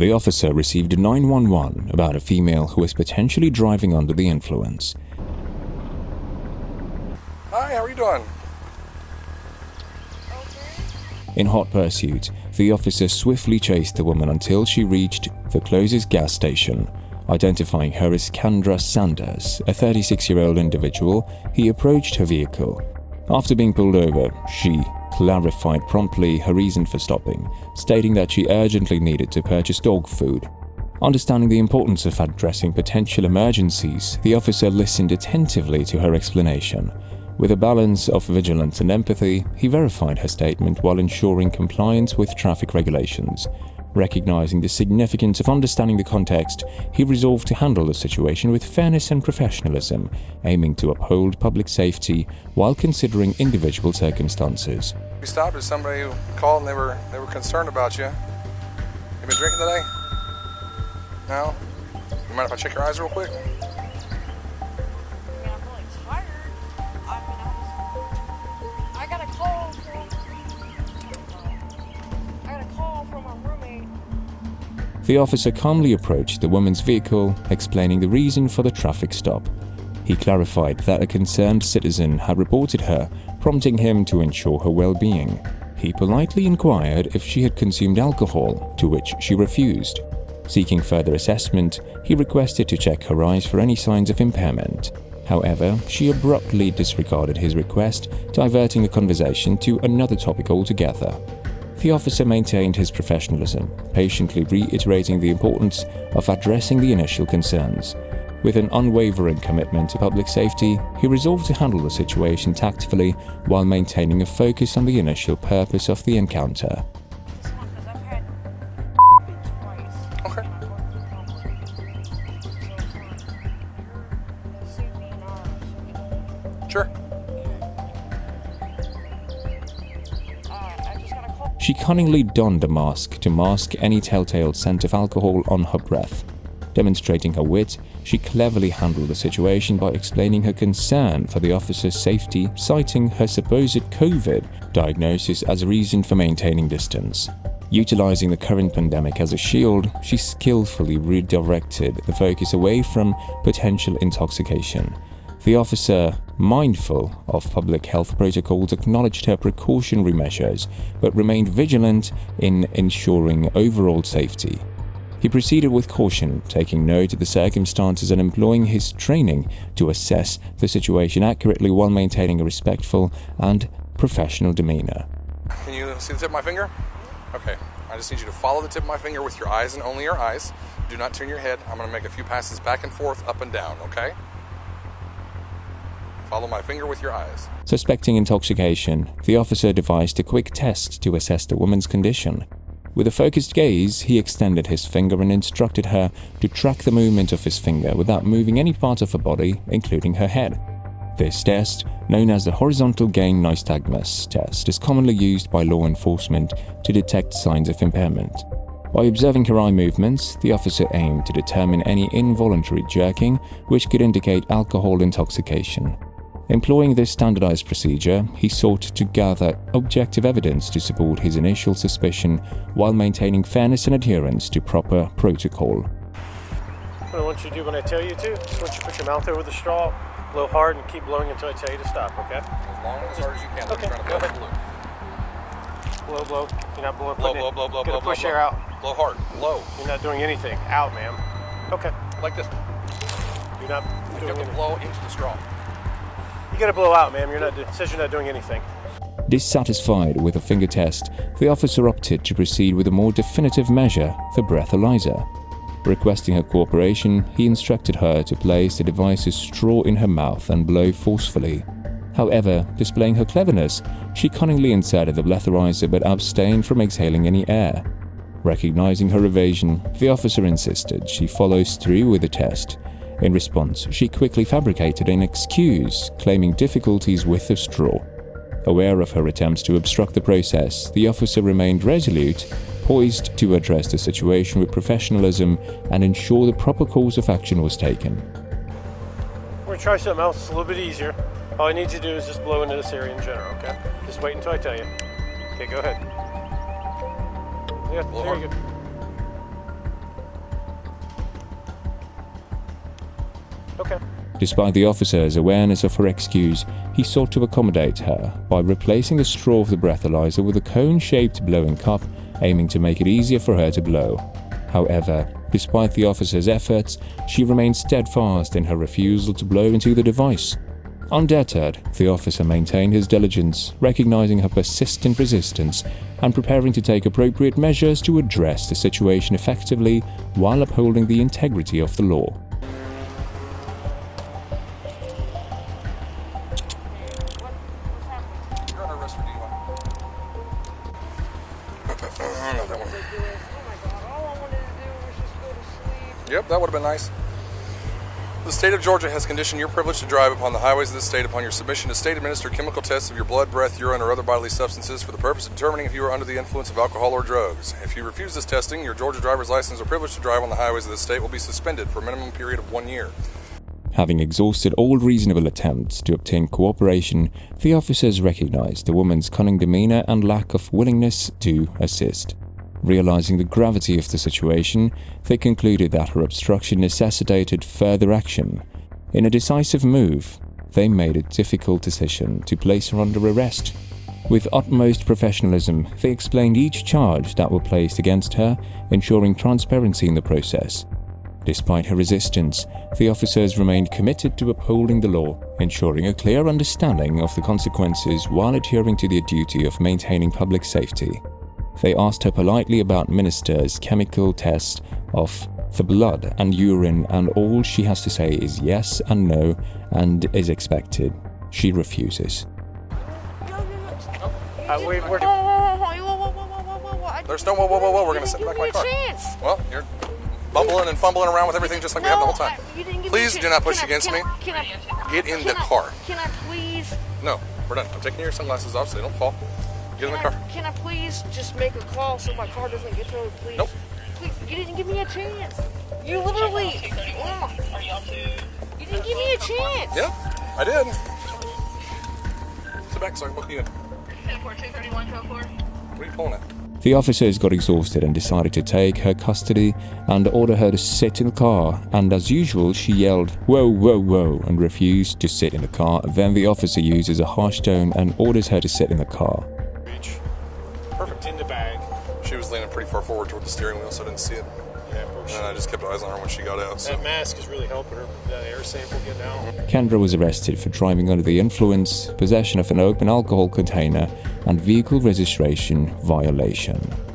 The officer received a 911 about a female who was potentially driving under the influence. Hi, how are you doing? In hot pursuit, the officer swiftly chased the woman until she reached the closest gas station. Identifying her as Kendra Sanders, a 36-year-old individual, he approached her vehicle. After being pulled over, she clarified promptly her reason for stopping, stating that she urgently needed to purchase dog food. Understanding the importance of addressing potential emergencies, the officer listened attentively to her explanation. With a balance of vigilance and empathy, he verified her statement while ensuring compliance with traffic regulations. Recognizing the significance of understanding the context, he resolved to handle the situation with fairness and professionalism, aiming to uphold public safety while considering individual circumstances. We stopped at somebody who called and they were concerned about you. You been drinking today? No? You mind if I check your eyes real quick? The officer calmly approached the woman's vehicle, explaining the reason for the traffic stop. He clarified that a concerned citizen had reported her, prompting him to ensure her well-being. He politely inquired if she had consumed alcohol, to which she refused. Seeking further assessment, he requested to check her eyes for any signs of impairment. However, she abruptly disregarded his request, diverting the conversation to another topic altogether. The officer maintained his professionalism, patiently reiterating the importance of addressing the initial concerns. With an unwavering commitment to public safety, he resolved to handle the situation tactfully while maintaining a focus on the initial purpose of the encounter. Okay. Sure. She cunningly donned a mask to mask any telltale scent of alcohol on her breath. Demonstrating her wit, she cleverly handled the situation by explaining her concern for the officer's safety, citing her supposed COVID diagnosis as a reason for maintaining distance. Utilizing the current pandemic as a shield, she skillfully redirected the focus away from potential intoxication. The officer, mindful of public health protocols, acknowledged her precautionary measures, but remained vigilant in ensuring overall safety. He proceeded with caution, taking note of the circumstances and employing his training to assess the situation accurately while maintaining a respectful and professional demeanor. Can you see the tip of my finger? Okay. I just need you to follow the tip of my finger with your eyes and only your eyes. Do not turn your head. I'm going to make a few passes back and forth, up and down, okay? Follow my finger with your eyes. Suspecting intoxication, the officer devised a quick test to assess the woman's condition. With a focused gaze, he extended his finger and instructed her to track the movement of his finger without moving any part of her body, including her head. This test, known as the horizontal gain nystagmus test, is commonly used by law enforcement to detect signs of impairment. By observing her eye movements, the officer aimed to determine any involuntary jerking which could indicate alcohol intoxication. Employing this standardized procedure, he sought to gather objective evidence to support his initial suspicion while maintaining fairness and adherence to proper protocol. What I want you to do when I tell you to, I want you to put your mouth over the straw, blow hard, and keep blowing until I tell you to stop, okay? As long as hard as you can. Okay, go ahead. Blow. You're not blowing. Blow. Gonna push air out. Blow hard. Blow. You're not doing anything. Out, ma'am. Okay. Like this. You're not You doing have to anything. blow into the straw. You gotta blow out, ma'am. It says you're not doing anything. Dissatisfied with the finger test, the officer opted to proceed with a more definitive measure, the breathalyzer. Requesting her cooperation, he instructed her to place the device's straw in her mouth and blow forcefully. However, displaying her cleverness, she cunningly inserted the breathalyzer but abstained from exhaling any air. Recognizing her evasion, the officer insisted she follows through with the test. In response, she quickly fabricated an excuse, claiming difficulties with the straw. Aware of her attempts to obstruct the process, the officer remained resolute, poised to address the situation with professionalism and ensure the proper course of action was taken. We're gonna try something else. It's a little bit easier. All I need you to do is just blow into this area in general, okay? Just wait until I tell you. Okay, go ahead. Yeah, there you go. Okay. Despite the officer's awareness of her excuse, he sought to accommodate her by replacing the straw of the breathalyzer with a cone-shaped blowing cup, aiming to make it easier for her to blow. However, despite the officer's efforts, she remained steadfast in her refusal to blow into the device. Undeterred, the officer maintained his diligence, recognizing her persistent resistance and preparing to take appropriate measures to address the situation effectively while upholding the integrity of the law. You're under arrest for DUI. Not that one. Yep, that would have been nice. The state of Georgia has conditioned your privilege to drive upon the highways of the state upon your submission to state-administered chemical tests of your blood, breath, urine, or other bodily substances for the purpose of determining if you are under the influence of alcohol or drugs. If you refuse this testing, your Georgia driver's license or privilege to drive on the highways of the state will be suspended for a minimum period of 1 year. Having exhausted all reasonable attempts to obtain cooperation, the officers recognized the woman's cunning demeanor and lack of willingness to assist. Realizing the gravity of the situation, they concluded that her obstruction necessitated further action. In a decisive move, they made a difficult decision to place her under arrest. With utmost professionalism, they explained each charge that were placed against her, ensuring transparency in the process. Despite her resistance, the officers remained committed to upholding the law, ensuring a clear understanding of the consequences while adhering to their duty of maintaining public safety. They asked her politely about minister's chemical test of the blood and urine, and all she has to say is yes and no and is expected. She refuses. There's no whoa. We're going to sit in the back of my car. Well, you're bumbling and fumbling around with everything just like we have the whole time. Please do not push against me. Get in the car. Can I please? No, we're done. I'm taking your sunglasses off so they don't fall. Get in the car. Can I please just make a call so my car doesn't get towed, please? Nope. Please, you didn't give me a chance. You literally. You didn't give me a chance. Yeah, I did. Sit back so I can book you in. 231 code 4. What are you pulling at? The officers got exhausted and decided to take her custody and order her to sit in the car, and as usual she yelled whoa and refused to sit in the car. Then the officer uses a harsh tone and orders her to sit in the car. Perfect. In the bag. She was leaning pretty far forward toward the steering wheel so I didn't see it. Yeah, push. And I just kept eyes on her when she got out. So. That mask is really helping her. The air sample get down. Kendra was arrested for driving under the influence, possession of an open alcohol container, and vehicle registration violation.